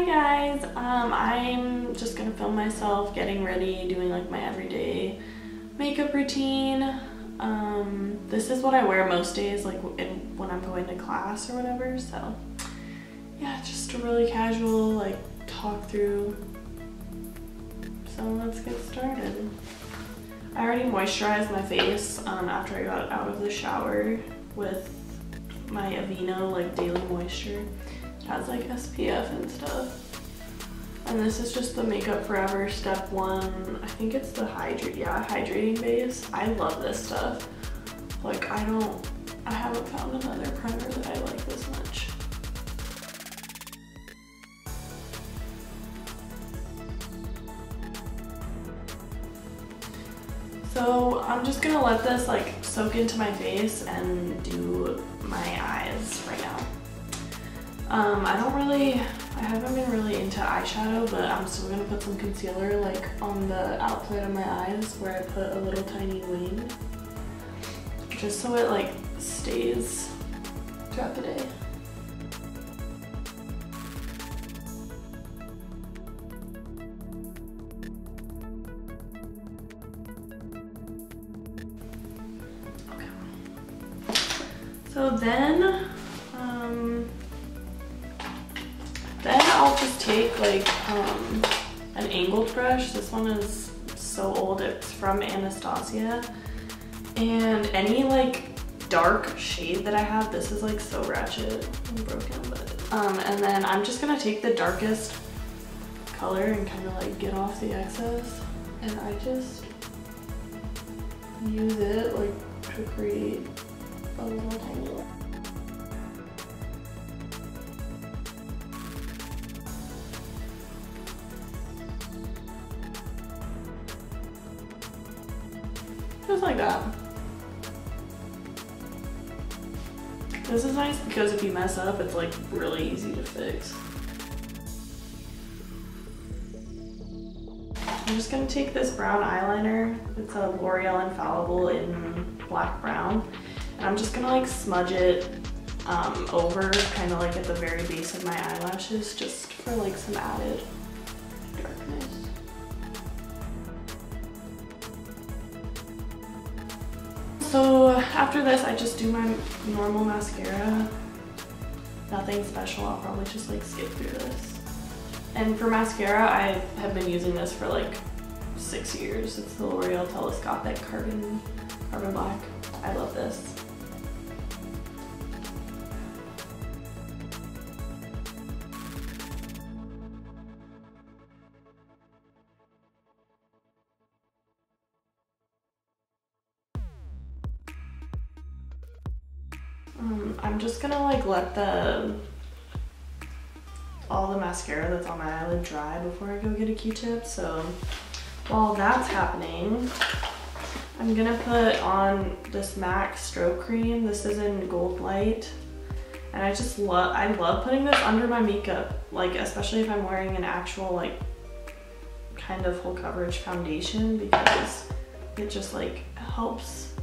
guys, I'm just gonna film myself getting ready, doing like my everyday makeup routine. This is what I wear most days, like when I'm going to class or whatever, so yeah, just a really casual like talk through. So let's get started. I already moisturized my face after I got out of the shower with my Aveeno like daily moisture. It has like SPF and stuff. And this is just the Makeup Forever Step 1. I think it's the hydrating base. I love this stuff. Like I haven't found another primer that I like this much. So I'm just gonna let this like soak into my face and do my eyes right now. I haven't been really into eyeshadow, but I'm still gonna put some concealer like on the outside of my eyes where I put a little tiny wing, just so it like stays throughout the day. Okay. So then I'll just take like an angled brush. This one is so old, it's from Anastasia. And any like dark shade that I have, this is like so ratchet and broken, but and then I'm just gonna take the darkest color and kind of like get off the excess. And I just use it like to create a little tiny one. Just like that. This is nice because if you mess up, it's like really easy to fix. I'm just gonna take this brown eyeliner. It's a L'Oreal Infallible in black brown. And I'm just gonna like smudge it over kind of like at the very base of my eyelashes just for like some added darkness. So after this, I just do my normal mascara. Nothing special, I'll probably just like skip through this. And for mascara, I have been using this for like 6 years. It's the L'Oreal Telescopic Carbon Black. I love this. I'm just gonna like let all the mascara that's on my eyelid dry before I go get a Q-tip. So while that's happening, I'm gonna put on this MAC stroke cream. This is in Gold Light. And I love putting this under my makeup, like especially if I'm wearing an actual like kind of full coverage foundation, because it just like helps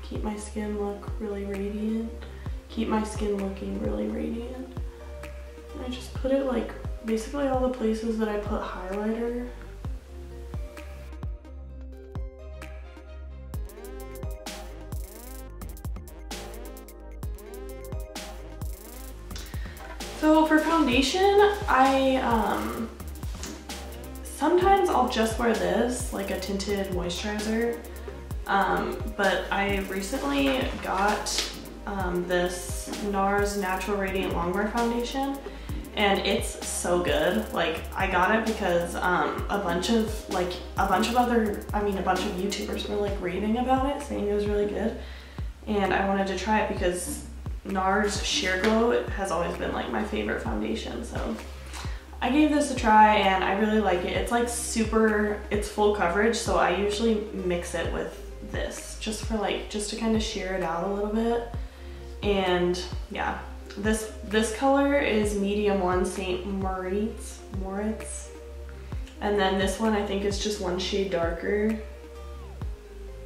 keep my skin look really radiant. Keep my skin looking really radiant. And I just put it like basically all the places that I put highlighter. So for foundation, sometimes I'll just wear this, like a tinted moisturizer. But I recently got this NARS Natural Radiant Longwear Foundation, and it's so good. Like I got it because a bunch of YouTubers were like raving about it, saying it was really good, and I wanted to try it because NARS Sheer Glow has always been like my favorite foundation. So I gave this a try and I really like it. It's like it's full coverage, so I usually mix it with this just to kind of sheer it out a little bit. And yeah, this color is medium 1 St. Moritz, and then this one I think is just 1 shade darker.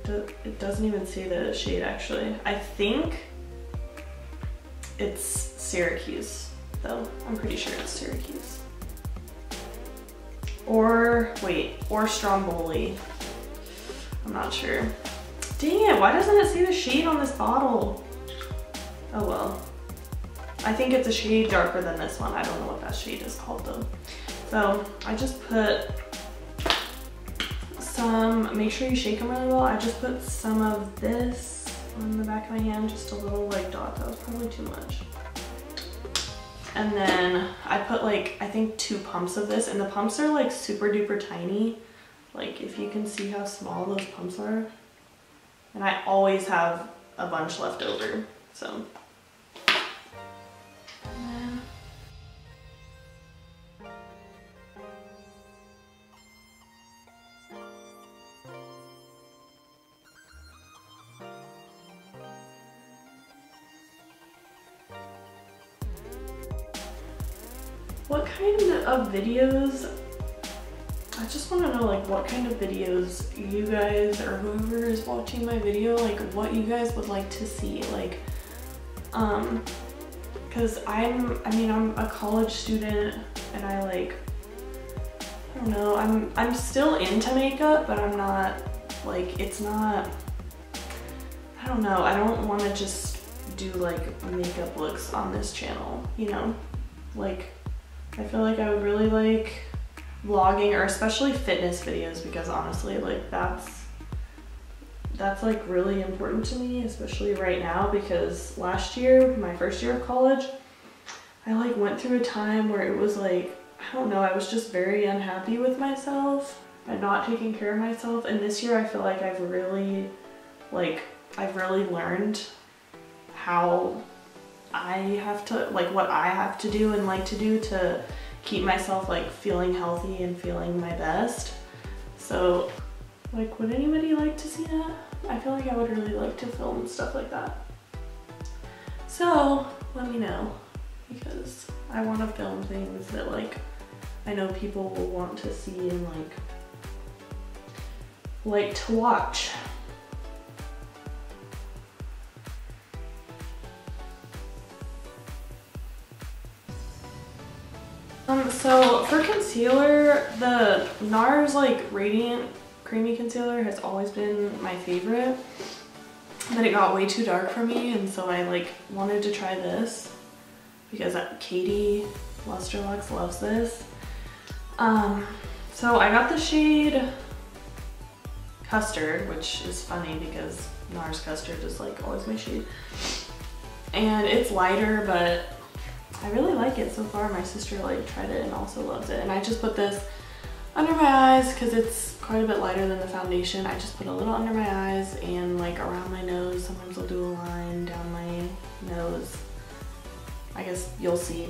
It doesn't even say the shade actually. I think it's Syracuse though. I'm pretty sure it's Syracuse. Or, wait, or Stromboli. I'm not sure. Dang it, why doesn't it say the shade on this bottle? Oh well. I think it's a shade darker than this one. I don't know what that shade is called though. So I just put some, make sure you shake them really well. I just put some of this on the back of my hand, just a little like dot. That was probably too much. And then I put like, I think 2 pumps of this, and the pumps are like super duper tiny. Like if you can see how small those pumps are. And I always have a bunch left over, so. What kind of videos, I just want to know like what kind of videos you guys or whoever is watching my video, like what you guys would like to see, like, cause I'm a college student and I like, I don't know, I'm still into makeup, but I'm not, like, it's not, I don't know, I don't want to just do like makeup looks on this channel, you know, like, I feel like I would really like vlogging, or especially fitness videos, because honestly, like that's like really important to me, especially right now, because last year, my first year of college, I like went through a time where it was like, I don't know, I was just very unhappy with myself and not taking care of myself. And this year I feel like I've really learned how I have to, like what I have to do and like to do to keep myself like feeling healthy and feeling my best. So like, would anybody like to see that? I feel like I would really like to film stuff like that. So let me know, because I want to film things that like I know people will want to see and like to watch. So for concealer, the NARS like Radiant Creamy Concealer has always been my favorite, but it got way too dark for me, and so I like wanted to try this because Katie Lusterlux loves this. So I got the shade Custard, which is funny because NARS Custard is like always my shade, and it's lighter, but I really like it so far. My sister like tried it and also loves it. And I just put this under my eyes because it's quite a bit lighter than the foundation. I just put a little under my eyes and like around my nose. Sometimes I'll do a line down my nose. I guess you'll see.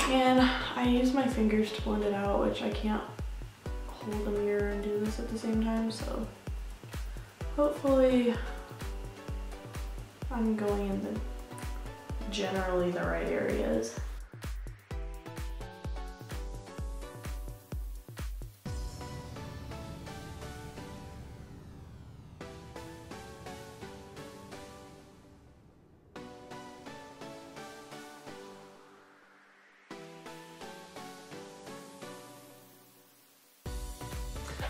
And I use my fingers to blend it out, which I can't hold a mirror and do this at the same time, so hopefully I'm going in the generally the right areas.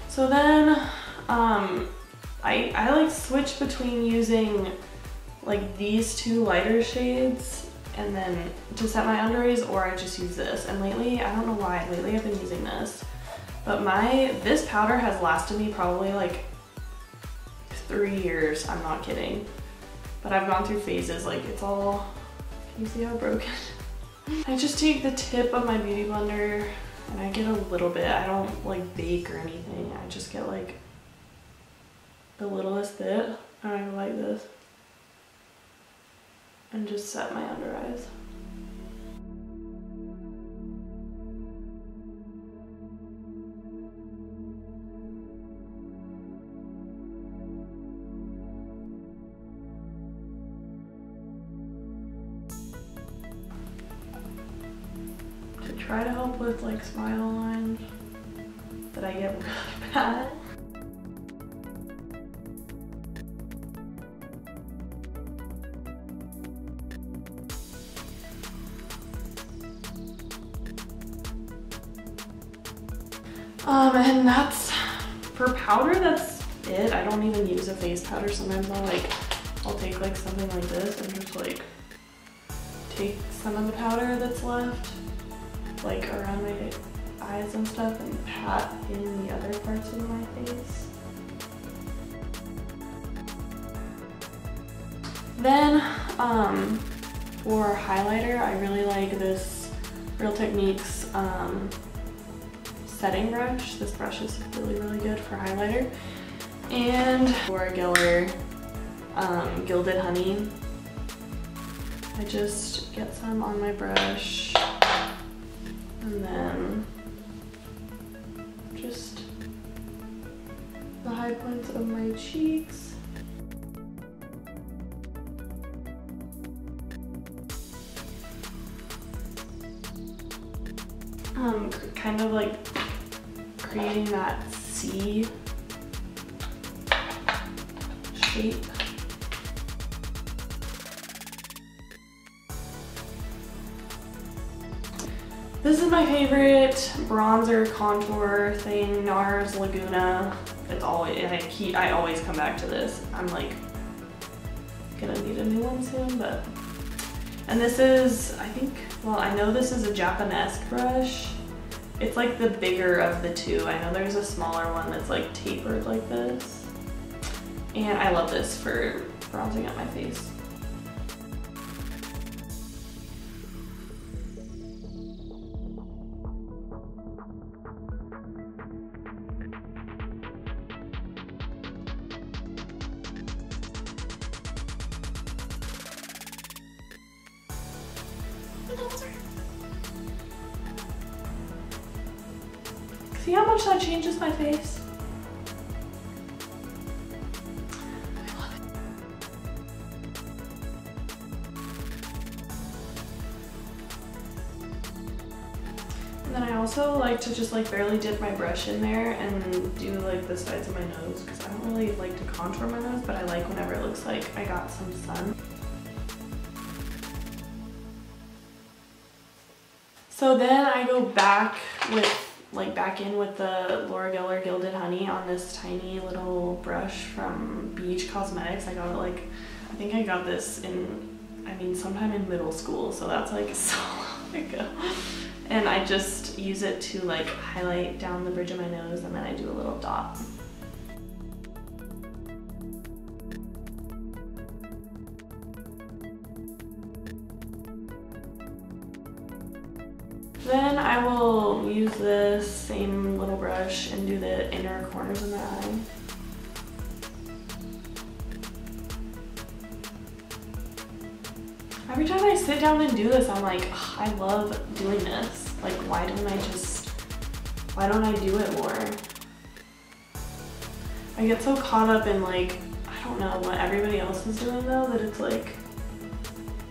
So then I like switch between using like these 2 lighter shades and then to set my under eyes, or I just use this. And lately, I don't know why, lately I've been using this, but this powder has lasted me probably like 3 years, I'm not kidding. But I've gone through phases, like it's all, can you see how broken? I just take the tip of my beauty blender and I get a little bit. I don't like bake or anything. I just get like the littlest bit, and I go like this and just set my under eyes. To try to help with like smile lines that I get really bad. And that's, for powder, that's it. I don't even use a face powder. Sometimes I'll take like something like this and just like take some of the powder that's left, like around my eyes and stuff, and pat in the other parts of my face. Then, for highlighter, I really like this Real Techniques setting brush. This brush is really good for highlighter. And for Geller Gilded Honey, I just get some on my brush and then just the high points of my cheeks. Kind of like creating that C shape. This is my favorite bronzer contour thing, NARS Laguna. It's always, I always come back to this. I'm like gonna need a new one soon, but. And this is, I think, well, I know this is a Japanesque brush. It's like the bigger of the two. I know there's a smaller one that's like tapered like this. And I love this for bronzing up my face. See how much that changes my face? I love it. And then I also like to just like barely dip my brush in there and do like the sides of my nose, because I don't really like to contour my nose, but I like whenever it looks like I got some sun. So then I go back in with the Laura Geller Gilded Honey on this tiny little brush from Beach Cosmetics. I got it like, I think I got this in, sometime in middle school, so that's like so long ago. And I just use it to like highlight down the bridge of my nose, and then I do a little dot. Then I will use this same little brush and do the inner corners of my eye. Every time I sit down and do this, I'm like, I love doing this. Like, why don't I do it more? I get so caught up in like, I don't know what everybody else is doing though, that it's like,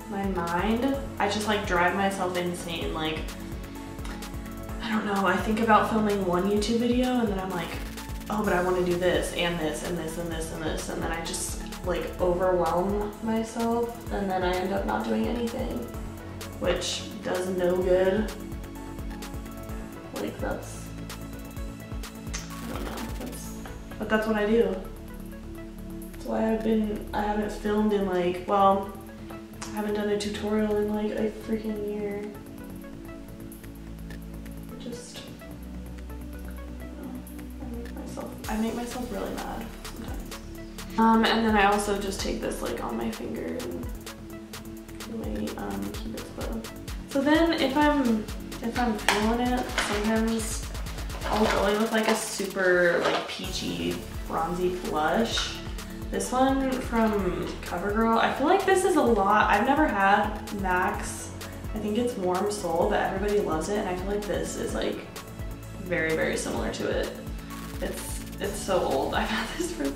my mind, I just like drive myself insane. Like, I don't know, I think about filming one YouTube video and then I'm like, oh, but I want to do this and this and this and this and this, and then I just like overwhelm myself and then I end up not doing anything, which does no good. Like that's, I don't know, but that's what I do. That's why I haven't filmed in like, well, I haven't done a tutorial in like a freaking year. I make myself really mad sometimes. And then I also just take this like on my finger and do my Cupid's bow. So then if I'm feeling it, sometimes I'll go in with like a super like peachy bronzy blush. This one from CoverGirl, I feel like this is a lot. I've never had MAC's, I think it's Warm Soul, but everybody loves it, and I feel like this is like very similar to it. It's so old. I've had this for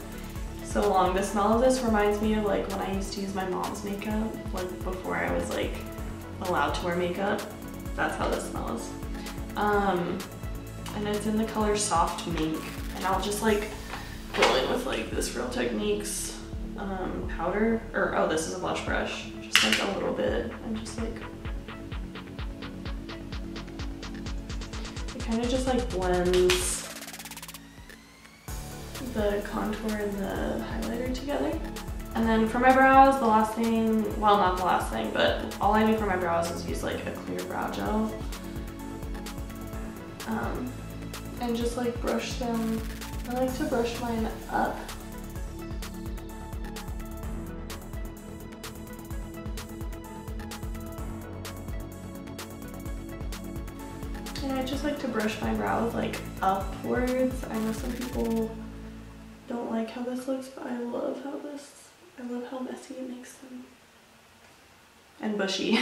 so long. The smell of this reminds me of like when I used to use my mom's makeup, like before I was like allowed to wear makeup. That's how this smells. And it's in the color Soft Mink, and I'll just like go in with like this Real Techniques powder, or oh, this is a blush brush, just like a little bit, and just like it kind of just like blends the contour and the highlighter together. And then for my brows, the last thing, well, not the last thing, but all I do for my brows is use like a clear brow gel. And just like brush them. I like to brush mine up. And I just like to brush my brows like upwards. I know some people don't like how this looks, but I love how messy it makes them. And bushy.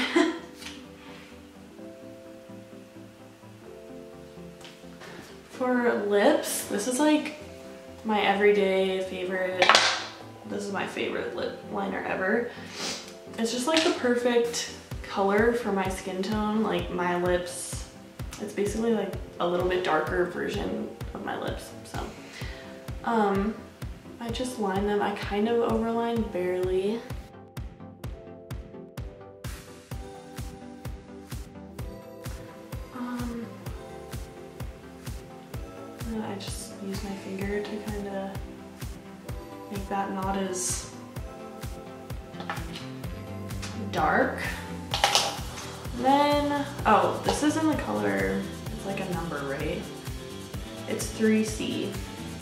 For lips, this is like my everyday favorite. This is my favorite lip liner ever. It's just like the perfect color for my skin tone. Like my lips, it's basically like a little bit darker version of my lips. So, I just line them. I kind of overline barely. And I just use my finger to kind of make that not as dark. Then, oh, this is in the color, it's like a number, right? It's 3C,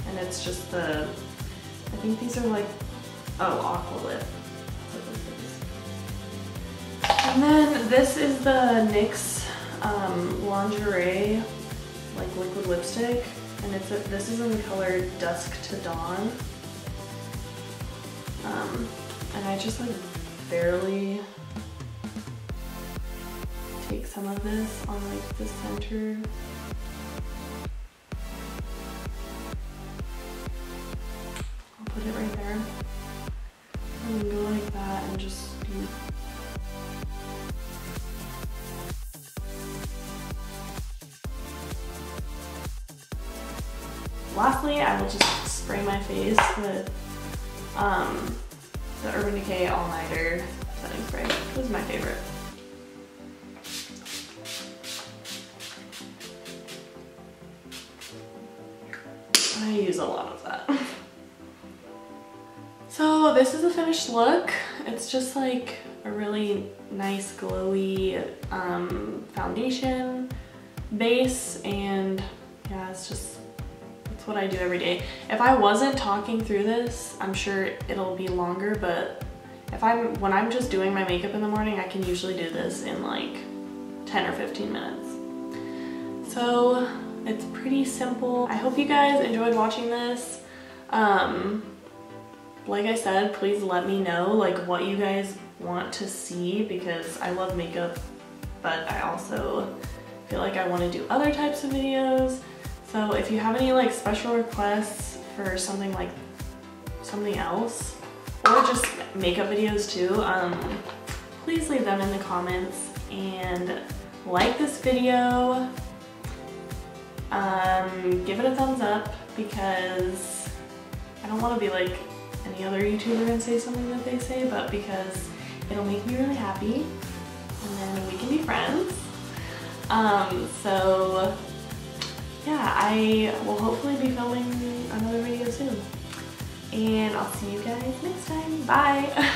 and it's just the, I think these are like, oh, Aqua Lip. And then this is the NYX Lingerie, like liquid lipstick, and this is in the color Dusk to Dawn. And I just like barely take some of this on like the center. I'll put it right there. And then go like that and just use. Lastly, I will just spray my face with the Urban Decay All Nighter setting spray. This is my favorite. I use a lot of that. So this is the finished look. It's just like a really nice glowy foundation base, and yeah, it's just, it's what I do every day. If I wasn't talking through this, I'm sure it'll be longer, but when I'm just doing my makeup in the morning, I can usually do this in like 10 or 15 minutes. So it's pretty simple. I hope you guys enjoyed watching this. Like I said, please let me know like what you guys want to see, because I love makeup, but I also feel like I want to do other types of videos. So if you have any like special requests for something like something else, or just makeup videos too, please leave them in the comments, and like this video. Give it a thumbs up, because I don't want to be like any other YouTuber and say something that they say, but because it'll make me really happy, and then we can be friends. So yeah, I will hopefully be filming another video soon, and I'll see you guys next time. Bye!